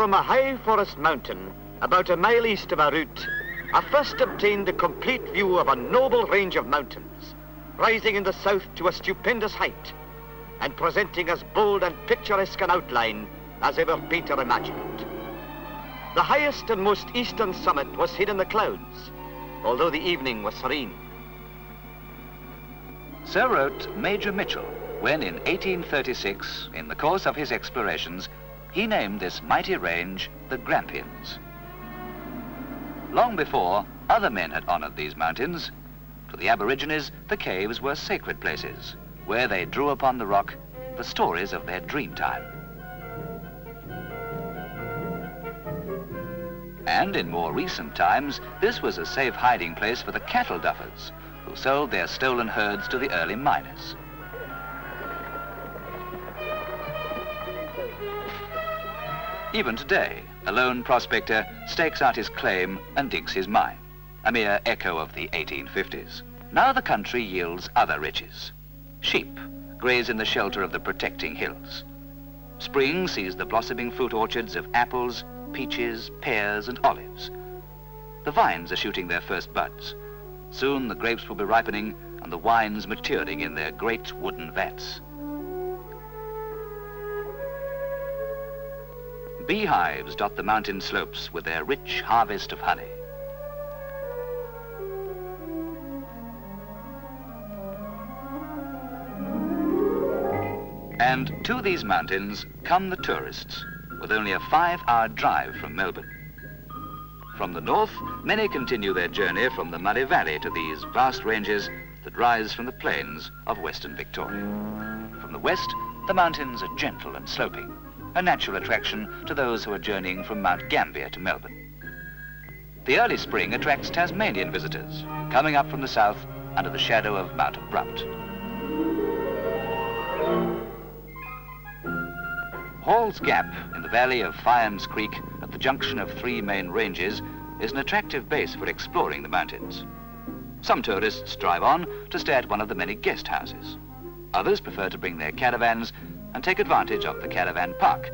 from a high forest mountain, about a mile east of our route, I first obtained a complete view of a noble range of mountains, rising in the south to a stupendous height, and presenting as bold and picturesque an outline as ever painter imagined. The highest and most eastern summit was hid in the clouds, although the evening was serene. So wrote Major Mitchell when in 1836, in the course of his explorations, he named this mighty range the Grampians. Long before, other men had honored these mountains. To the Aborigines, the caves were sacred places, where they drew upon the rock the stories of their dream time. And in more recent times, this was a safe hiding place for the cattle duffers, who sold their stolen herds to the early miners. Even today, a lone prospector stakes out his claim and digs his mine, a mere echo of the 1850s. Now the country yields other riches. Sheep graze in the shelter of the protecting hills. Spring sees the blossoming fruit orchards of apples, peaches, pears, and olives. The vines are shooting their first buds. Soon the grapes will be ripening and the wines maturing in their great wooden vats. Beehives dot the mountain slopes with their rich harvest of honey. And to these mountains come the tourists, with only a 5-hour drive from Melbourne. From the north, many continue their journey from the Murray Valley to these vast ranges that rise from the plains of western Victoria. From the west, the mountains are gentle and sloping, a natural attraction to those who are journeying from Mount Gambier to Melbourne. The early spring attracts Tasmanian visitors, coming up from the south under the shadow of Mount Abrupt. Hall's Gap in the valley of Lyons Creek at the junction of 3 main ranges is an attractive base for exploring the mountains. Some tourists drive on to stay at one of the many guest houses. Others prefer to bring their caravans and take advantage of the caravan park.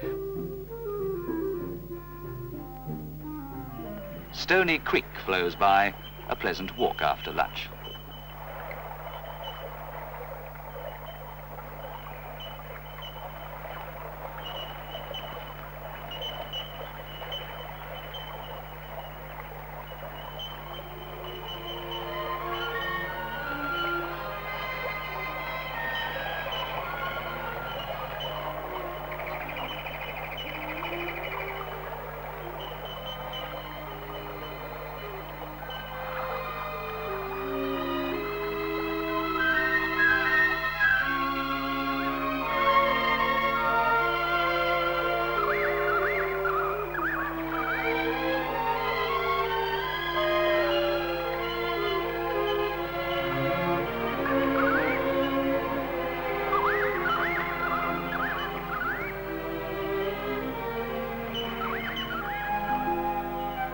Stony Creek flows by, a pleasant walk after lunch.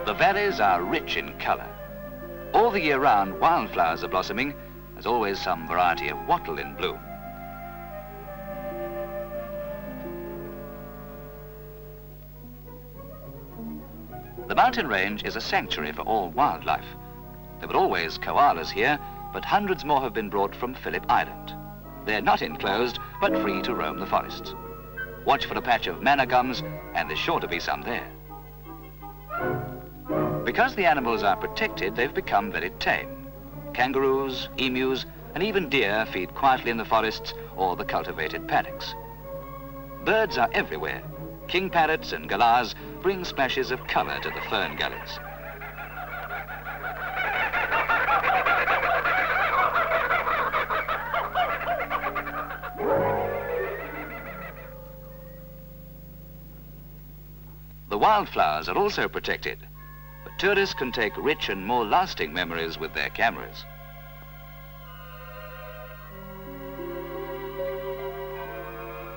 The valleys are rich in colour. All the year round, wildflowers are blossoming. There's always some variety of wattle in bloom. The mountain range is a sanctuary for all wildlife. There were always koalas here, but hundreds more have been brought from Phillip Island. They're not enclosed, but free to roam the forests. Watch for a patch of manna gums, and there's sure to be some there. Because the animals are protected, they've become very tame. Kangaroos, emus, and even deer feed quietly in the forests or the cultivated paddocks. Birds are everywhere. King parrots and galahs bring splashes of colour to the fern gullies. The wildflowers are also protected, but tourists can take rich and more lasting memories with their cameras.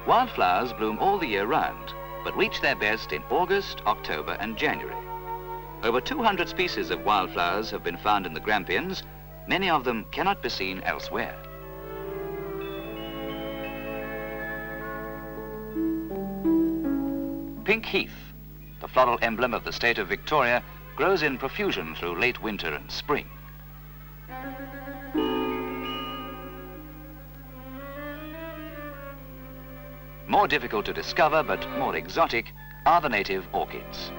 Wildflowers bloom all the year round, but reach their best in August, October and January. Over 200 species of wildflowers have been found in the Grampians. Many of them cannot be seen elsewhere. Pink Heath, the floral emblem of the state of Victoria, grows in profusion through late winter and spring. More difficult to discover, but more exotic, are the native orchids.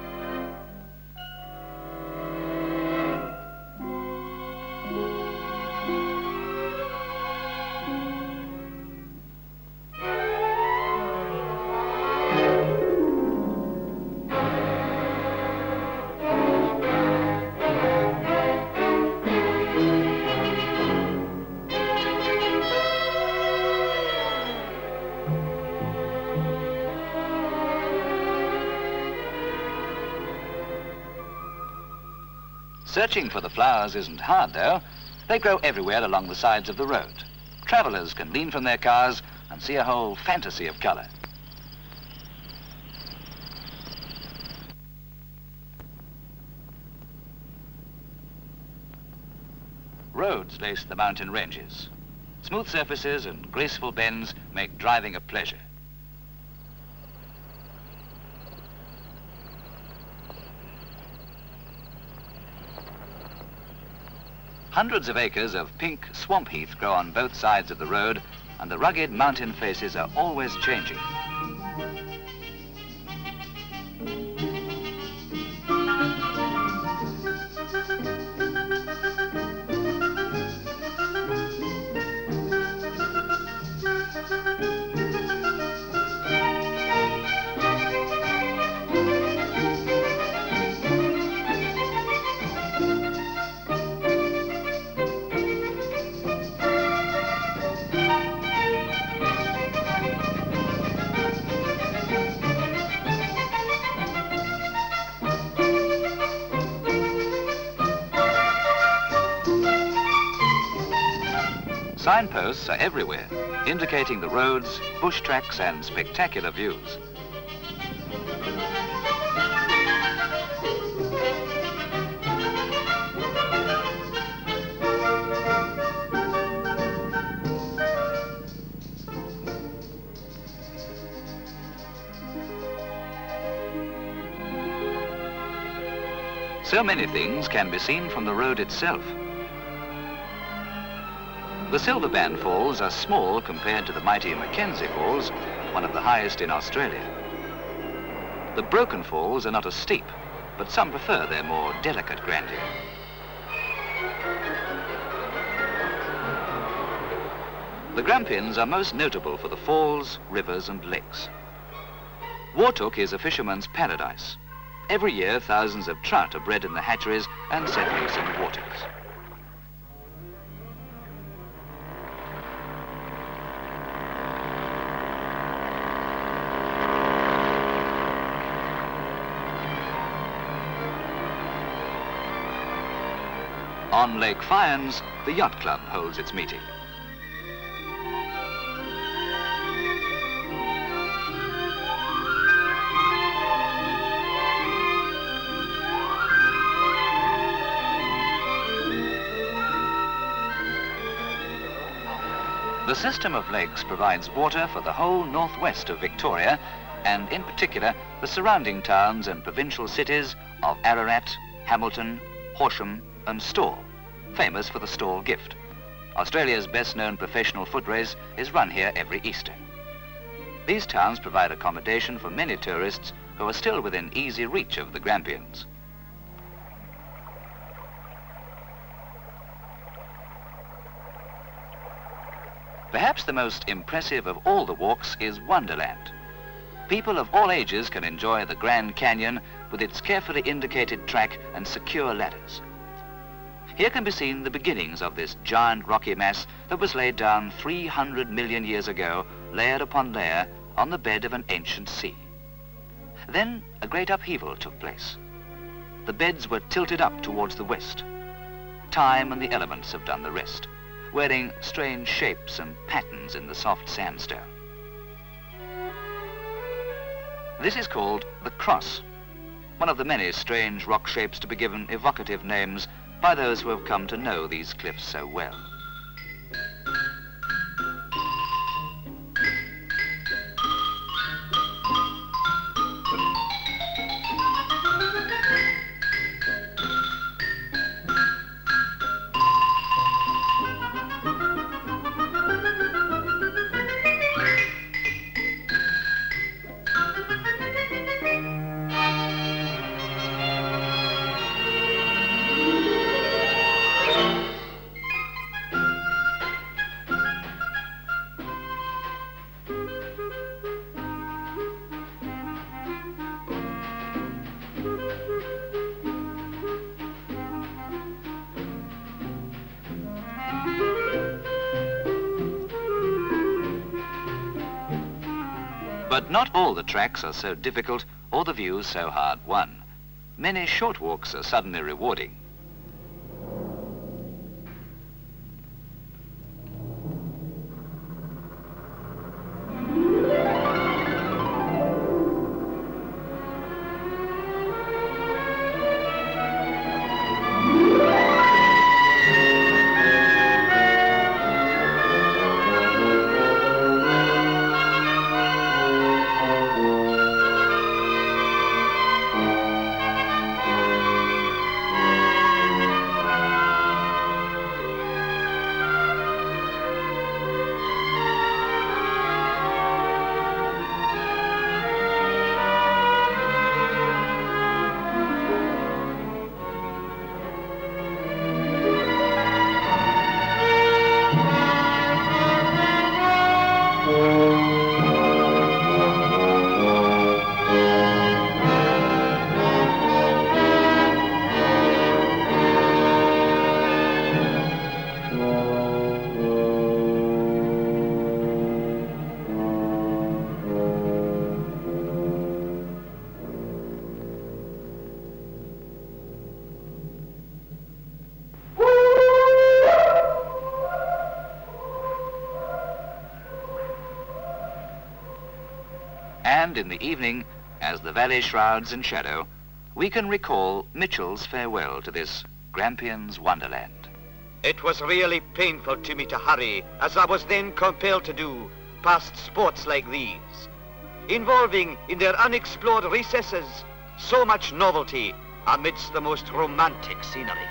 Searching for the flowers isn't hard, though. They grow everywhere along the sides of the road. Travellers can lean from their cars and see a whole fantasy of colour. Roads lace the mountain ranges. Smooth surfaces and graceful bends make driving a pleasure. Hundreds of acres of pink swamp heath grow on both sides of the road, and the rugged mountain faces are always changing. Signposts are everywhere, indicating the roads, bush tracks and spectacular views. So many things can be seen from the road itself. The Silverband Falls are small compared to the mighty Mackenzie Falls, one of the highest in Australia. The Broken Falls are not as steep, but some prefer their more delicate grandeur. The Grampians are most notable for the falls, rivers and lakes. Wartook is a fisherman's paradise. Every year, thousands of trout are bred in the hatcheries and set loose in the waters. On Lake Lyons, the Yacht Club holds its meeting. The system of lakes provides water for the whole northwest of Victoria, and in particular the surrounding towns and provincial cities of Ararat, Hamilton, Horsham and Stawell, famous for the Stawell Gift. Australia's best-known professional foot race is run here every Easter. These towns provide accommodation for many tourists who are still within easy reach of the Grampians. Perhaps the most impressive of all the walks is Wonderland. People of all ages can enjoy the Grand Canyon with its carefully indicated track and secure ladders. Here can be seen the beginnings of this giant rocky mass that was laid down 300 million years ago, layer upon layer, on the bed of an ancient sea. Then a great upheaval took place. The beds were tilted up towards the west. Time and the elements have done the rest, wearing strange shapes and patterns in the soft sandstone. This is called the Cross, one of the many strange rock shapes to be given evocative names by those who have come to know these cliffs so well. But not all the tracks are so difficult or the views so hard won. Many short walks are suddenly rewarding. And in the evening, as the valley shrouds in shadow, we can recall Mitchell's farewell to this Grampians Wonderland. It was really painful to me to hurry, as I was then compelled to do, past sports like these, involving in their unexplored recesses so much novelty amidst the most romantic scenery.